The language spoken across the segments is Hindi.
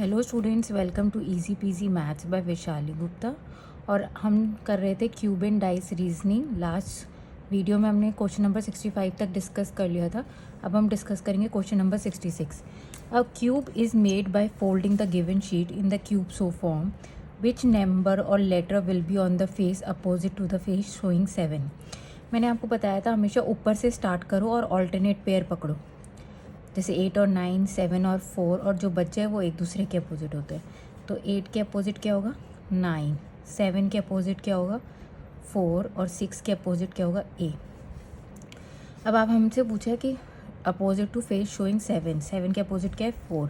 Hello students, welcome to easy PG maths by Vaishali Gupta. और हम कर रहे थे cube and dice reasoning. Last video में हमने क्वेश्चन नंबर 65 तक डिस्कस कर लिया था। अब हम डिस्कस करेंगे question number 66। A cube is made by folding the given sheet in the cube so form which number or letter will be on the face opposite to the face showing 7। मैंने आपको बताया था हमेशा ऊपर से स्टार्ट करो और ऑल्टरनेट पेयर पकड़ो, जैसे 8 और 9, 7 और 4, और जो बच्चे हैं वो एक दूसरे के अपोजिट होते हैं। तो 8 के अपोजिट क्या होगा 9, 7 के अपोजिट क्या होगा 4 और 6 के अपोजिट क्या होगा ए। अब आप हमसे पूछा कि अपोजिट टू फेस शोइंग 7 के अपोजिट क्या है 4,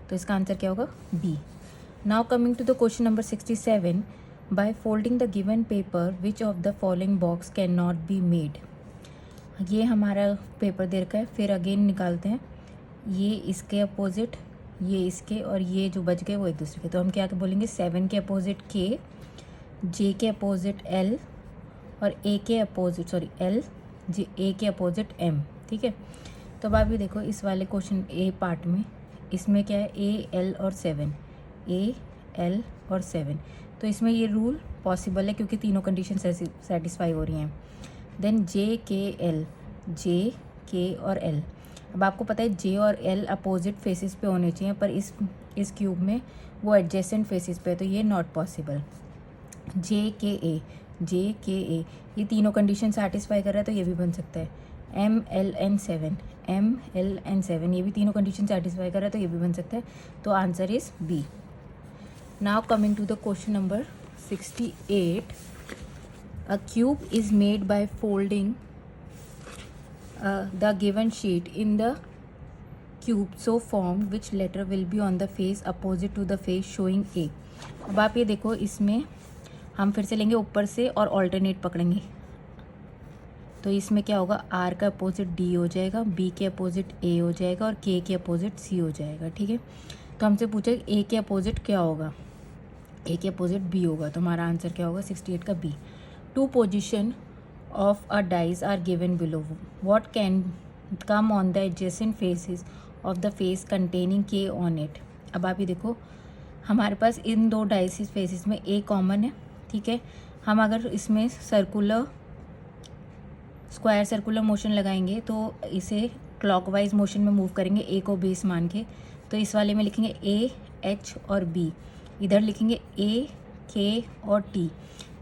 तो इसका आंसर क्या होगा B. Now coming to the question number 67, by folding the given paper which of the following box can not be made. ये हमारा पेपर दे रखा है, फिर अगेन निकालते हैं, ये इसके अपोजिट, ये इसके, और ये जो बच गए वो एक दूसरे के। तो हम क्या बोलेंगे 7 के अपोजिट के, जे के अपोजिट एल, और ए के अपोजिट एल, जे ए के अपोजिट एम। ठीक है, तो अब आप ये देखो इस वाले क्वेश्चन ए पार्ट में, इसमें क्या है ए एल और 7, ए एल और 7। तो इसमें ये रूल पॉसिबल है क्योंकि तीनों कंडीशन सेटिस्फाई हो रही हैं। देन जे के एल, जे के और एल। अब आपको पता है जे और एल अपोजिट फेसेस पे होने चाहिए, पर इस क्यूब में वो एडजेसेंट फेसेस पे है, तो ये नॉट पॉसिबल। जे के ए, जे के ए, ये तीनों कंडीशन सेटिस्फाई कर रहा है तो ये भी बन सकता है। M L N 7, M L N 7, ये भी तीनों कंडीशन सेटिस्फाई कर रहा है तो ये भी बन सकता है। तो answer is B. Now coming to the question number 68, a cube is made by folding the given sheet in the cube so formed which letter will be on the face opposite to the face showing A। अब आप ये देखो, इसमें हम फिर से लेंगे ऊपर से और ऑल्टरनेट पकड़ेंगे। तो इसमें क्या होगा, R का अपोजिट D हो जाएगा, B के अपोजिट A हो जाएगा और K के अपोजिट C हो जाएगा। ठीक है, तो हमसे पूछा A के अपोजिट क्या होगा, A के अपोजिट B होगा, तो हमारा आंसर क्या होगा 68 का B। Two position of a dice are given below. What can come on the adjacent faces of the face containing K on it? अब आप ये देखो, हमारे पास इन दो डाइस फेसेस में A कॉमन है। ठीक है, हम अगर इसमें स्क्वायर सर्कुलर मोशन लगाएंगे तो इसे क्लॉकवाइज मोशन में मूव करेंगे A को बेस मान के। तो इस वाले में लिखेंगे A, H और B, इधर लिखेंगे A, K और T।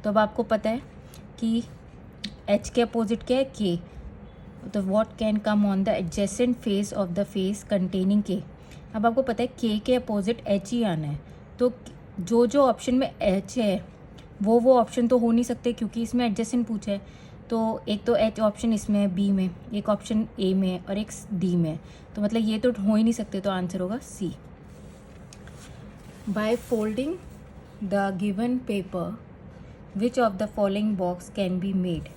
तो अब आपको पता है कि H के अपोजिट क्या है K, तो what can come on the adjacent face of the face containing K। अब आपको पता है K के अपोजिट H ही आना है, तो जो जो ऑप्शन में H है वो ऑप्शन तो हो नहीं सकते क्योंकि इसमें एडजेसेंट पूछा है। तो एक तो H ऑप्शन इसमें है B में, एक ऑप्शन A में है और एक D में है, तो मतलब ये तो हो ही नहीं सकते, तो आंसर होगा C। Bye folding the given paper which of the following box can be made.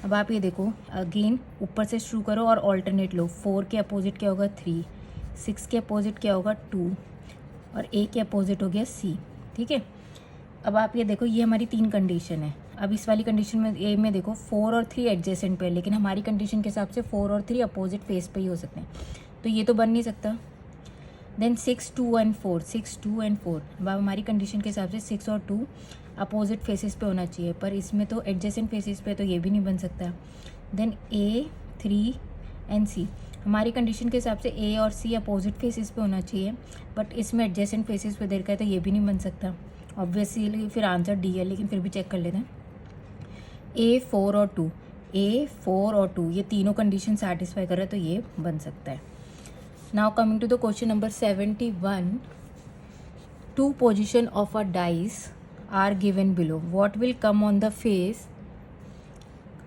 अब आप ये देखो, अगेन ऊपर से शुरू करो और ऑल्टरनेट लो। 4 के अपोजिट क्या होगा 3, 6 के अपोजिट क्या होगा 2, और A के अपोजिट हो गया C। ठीक है, अब आप ये देखो, ये हमारी 3 कंडीशन है। अब इस वाली कंडीशन में A में देखो 4 और 3 एडजेसेंट पे है, लेकिन हमारी कंडीशन के हिसाब से 4 और 3 अपोजिट फेस पे ही हो सकते हैं, तो ये तो बन नहीं सकता। Then 6, 2 and 4, 6, 2 and 4। अब हमारी कंडीशन के हिसाब से 6 और 2 अपोजिट फेसेस पे होना चाहिए, पर इसमें तो एडजेसेंट फेसेस पे, तो ये भी नहीं बन सकता। देन A, 3 एंड C, हमारी कंडीशन के हिसाब से A और C अपोजिट फेसेस पे होना चाहिए, बट इसमें एडजेसेंट फेसेस पे दे रखा है तो ये भी नहीं बन सकता। ऑब्वियसली फिर आंसर D है, लेकिन फिर भी चेक कर लेते हैं। A, 4 और 2, A, 4 और 2, ये तीनों कंडीशन सेटिस्फाई कर रहा है तो ये बन सकता है। Now coming to the question number 71, two position of a dice are given below. What will come on the face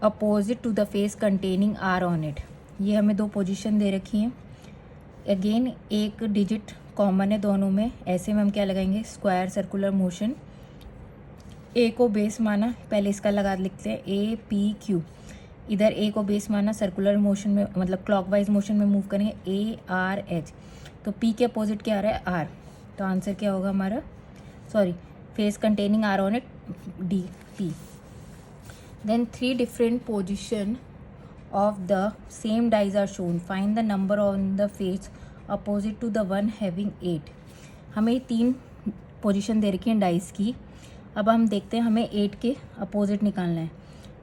opposite to the face containing R on it? ये हमें दो पोजीशन दे रखी हैं। अगेन एक डिजिट कॉमन है दोनों में, ऐसे में हम क्या लगाएंगे स्क्वायर सर्कुलर मोशन। A को बेस माना, पहले इसका लगा लिखते हैं A P Q, इधर A को बेस माना, सर्कुलर मोशन में मतलब क्लॉकवाइज मोशन में मूव करेंगे A R H। तो P के अपोजिट क्या आ रहा है R, तो आंसर क्या होगा हमारा, sorry, face containing R on it D, P. Then 3 different position of the same dice are shown. Find the number on the face opposite to the one having 8. हमें 3 पोजीशन दे रखी है डाइस की। अब हम देखते हैं हमें 8 के अपोजिट निकालना है।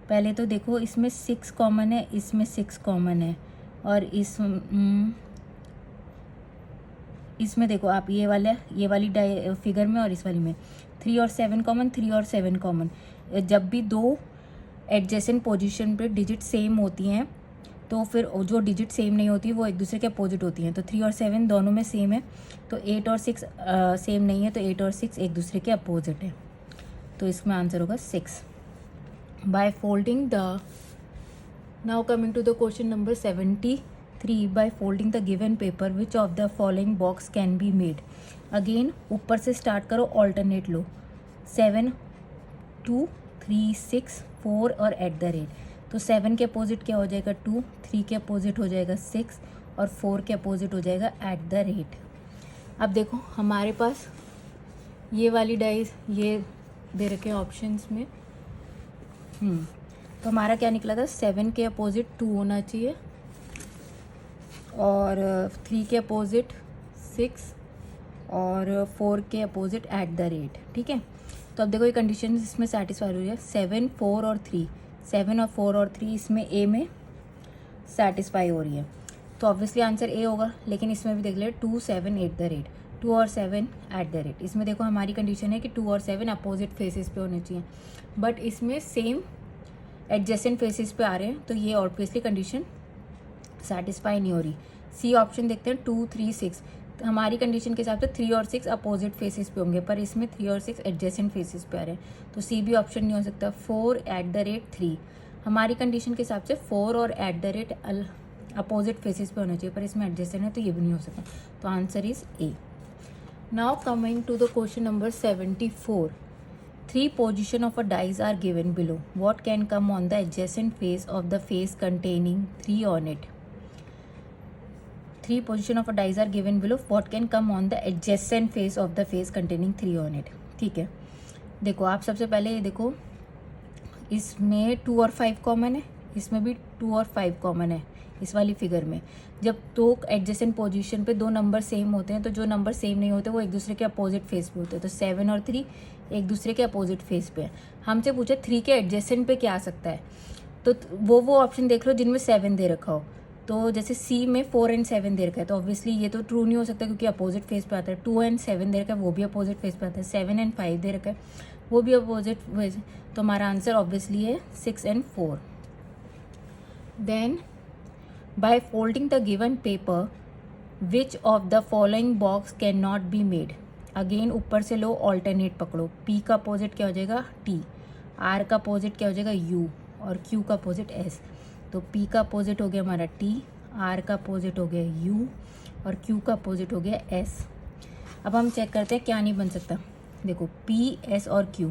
पहले तो देखो इसमें 6 कॉमन है, इसमें 6 कॉमन है, और इसमें देखो आप ये वाली फिगर में और इस वाली में 3 और 7 कॉमन, 3 और 7 कॉमन। जब भी 2 एडजेसेंट पोजीशन पे डिजिट सेम होती हैं तो फिर जो डिजिट सेम नहीं होती वो एक दूसरे के अपोजिट होती हैं। तो 3 और 7 दोनों में सेम है, तो 8 और 6 सेम नहीं है, तो 8 और 6 एक दूसरे के अपोजिट है। तो इसमें आंसर होगा 6। By folding the now coming to the question number 73, by folding the given paper which of the following box can be made. Again ऊपर से स्टार्ट करो, ऑल्टरनेट लो। 7, 2, 3, 6, 4 और एट द रेट। तो 7 के अपोजिट क्या हो जाएगा 2, 3 के अपोजिट हो जाएगा 6 और 4 के अपोजिट हो जाएगा एट द रेट। अब देखो हमारे पास ये वाली डाइस ये दे रखे हैं ऑप्शंस में। तो हमारा क्या निकला था, 7 के अपोजिट 2 होना चाहिए और 3 के अपोजिट 6 और 4 के अपोजिट एट द रेट। ठीक है, तो अब देखो ये कंडीशन इसमें सेटिस्फाई हो रही है। 7, 4 और 3, 7 और 4 और 3 इसमें ए में सेटिस्फाई हो रही है, तो ऑब्वियसली आंसर ए होगा। लेकिन इसमें भी देख ले 2, 7 एट द रेट, 2 और 7 एट द रेट। इसमें देखो हमारी कंडीशन है कि 2 और 7 अपोजिट फेसेस पे होने चाहिए, बट इसमें सेम एडजेसेंट फेसेस पे आ रहे हैं, तो ये ऑब्वियसली कंडीशन सेटिस्फाई नहीं हो रही। सी ऑप्शन देखते हैं 2, 3, 6। तो हमारी कंडीशन के हिसाब से 3 और 6 अपोजिट फेसेस पे होंगे, पर इसमें 3 और 6 एडजेसेंट फेसेस पे आ रहे हैं, तो सी भी ऑप्शन नहीं हो सकता। 4 एट द रेट 3, हमारी कंडीशन के हिसाब से 4 और at the rate opposite faces पे होना चाहिए, पर इसमें एडजेसेंट है तो ये भी नहीं हो सकता, तो answer is A. Now coming to the question number 74, 3 position of a dice are given below. What can come on the adjacent face of the face containing 3 on it? 3 position of a dice are given below. What can come on the adjacent face of the face containing 3 on it? ठीक है, देखो आप सबसे पहले ये देखो इसमें 2 और 5 कॉमन है, इसमें भी 2 और 5 कॉमन है। इस वाली फिगर में जब 2 एडजेसेंट पोजीशन पे 2 नंबर सेम होते हैं, तो जो नंबर सेम नहीं होते वो एक दूसरे के अपोजिट फेस पे होते हैं। तो 7 और 3 एक दूसरे के अपोजिट फेस पे है। हमसे पूछा 3 के एडजेसेंट पे क्या आ सकता है, तो वो ऑप्शन देख लो जिनमें 7 दे रखा हो। तो जैसे सी में 4 एंड 7 दे रखा है, तो ऑब्वियसली ये तो ट्रू नहीं हो सकता क्योंकि अपोजिट फेस पे आता है। 2 एंड 7 दे रखा है, वो भी अपोजिट फेस पे आता है। 7 एंड 5 दे रखा है, वो भी अपोजिट फेस। तो हमारा आंसर ऑब्वियसली है 6 and 4। Then by folding the given paper which of the following box can not be made. Again ऊपर से लो, ऑल्टरनेट पकड़ो। पी का अपोजिट क्या हो जाएगा टी, आर का अपोजिट क्या हो जाएगा यू, और क्यू का अपोजिट एस। तो पी का अपोजिट हो गया हमारा टी, आर का अपोजिट हो गया यू, और क्यू का अपोजिट हो गया एस। अब हम चेक करते हैं क्या नहीं बन सकता। देखो पी, एस और क्यू,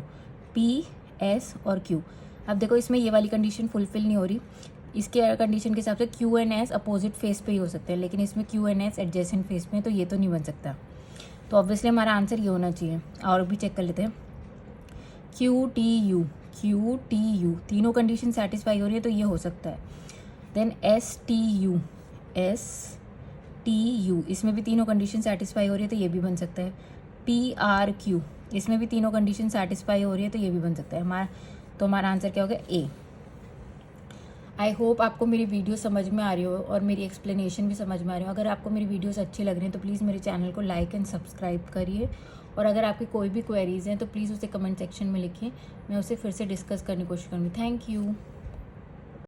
पी, एस और क्यू। अब देखो इसमें ये वाली कंडीशन फुलफिल नहीं हो रही। इसके कंडीशन के हिसाब से Q and S opposite face पे ही हो सकते हैं, लेकिन इसमें Q and S adjacent face पे है, तो ये तो नहीं बन सकता। तो ऑब्वियसली हमारा आंसर ये होना चाहिए। और भी चेक कर लेते हैं, Q T U, Q T U, तीनों कंडीशन सेटिस्फाई हो रही है तो ये हो सकता है। Then S T U, S T U, इसमें भी तीनों कंडीशन सेटिस्फाई हो रही है तो ये भी बन सकता है। पी आर क्यू, इसमें भी तीनों कंडीशन सेटिस्फाई हो रही है तो ये भी बन सकता है। हमारा आंसर क्या होगा ए। आई होप आपको मेरी वीडियो समझ में आ रही हो और मेरी एक्सप्लेनेशन भी समझ में आ रही हो। अगर आपको मेरी वीडियोस अच्छी लग रही हैं तो प्लीज़ मेरे चैनल को लाइक एंड सब्सक्राइब करिए, और अगर आपकी कोई भी क्वेरीज़ हैं तो प्लीज़ उसे कमेंट सेक्शन में लिखिए, मैं उसे फिर से डिस्कस करने की कोशिश करूँगी। Thank you.